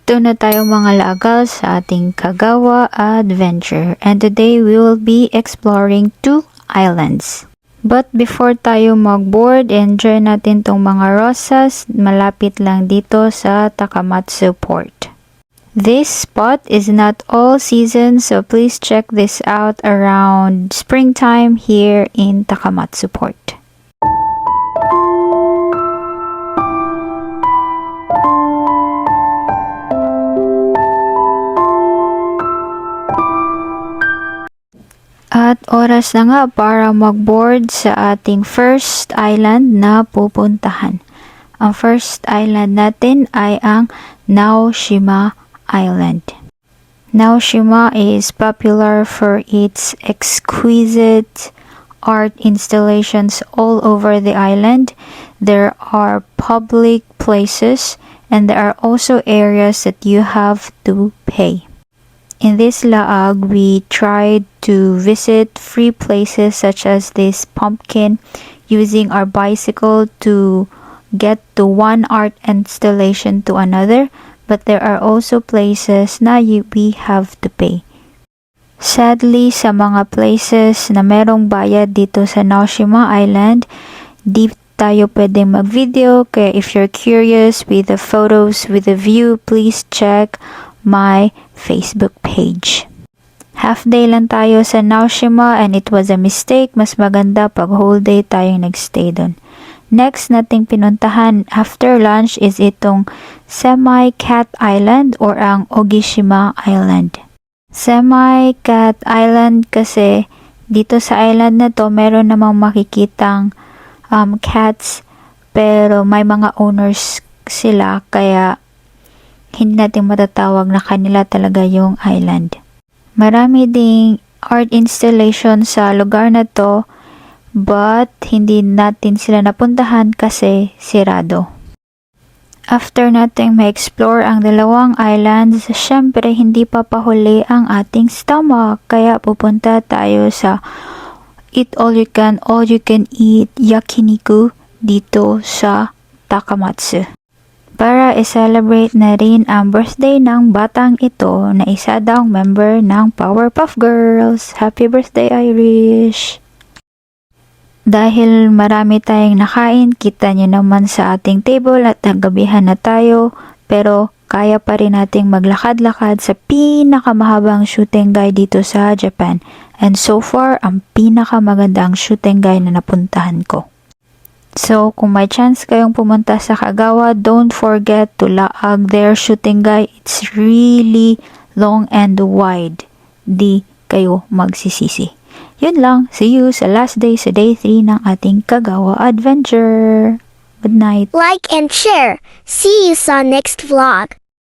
Nandito na tayo mga laagal sa ating Kagawa adventure, and today we will be exploring 2 islands. But before tayo mag-board, enjoy natin tong mga rosas malapit lang dito sa Takamatsu port. This spot is not all season, so please check this out around springtime here in Takamatsu port. At oras na nga para mag-board sa ating first island na pupuntahan. Ang first island natin ay ang Naoshima Island. Naoshima is popular for its exquisite art installations all over the island. There are public places and there are also areas that you have to pay. In this laag, we tried to visit free places such as this pumpkin using our bicycle to get to one art installation to another, but there are also places na we have to pay. Sadly, sa mga places na merong bayad dito sa Naoshima Island, di tayo pwedeng mag-video, kaya if you're curious with the photos, with the view, please check my Facebook page. Half day lang tayo sa Naoshima and it was a mistake. Mas maganda pag whole day tayong nagstay doon. Next nating pinuntahan after lunch is itong Semi-Cat Island or ang Ogishima Island. Semi-Cat Island kasi dito sa island na to meron namang makikitang cats pero may mga owners sila kaya hindi natin matatawag na kanila talaga yung island. Marami ding art installation sa lugar na to, but hindi natin sila napuntahan kasi sirado. After nating ma-explore ang dalawang islands, syempre hindi pa pahuli ang ating stomach, kaya pupunta tayo sa eat all you can eat yakiniku dito sa Takamatsu. Para i-celebrate na rin ang birthday ng batang ito na isa daw member ng Powerpuff Girls. Happy birthday, Irish! Dahil marami tayong nakain, kita nyo naman sa ating table at naggabihan na tayo, pero kaya pa rin nating maglakad-lakad sa pinakamahabang Shutengai dito sa Japan. And so far, ang pinakamagandang Shutengai na napuntahan ko. So, kung may chance kayong pumunta sa Kagawa, don't forget to laag their Shutengai. It's really long and wide. Di kayo magsisisi. Yun lang. See you sa last day sa day 3 ng ating Kagawa adventure. Good night. Like and share. See you sa next vlog.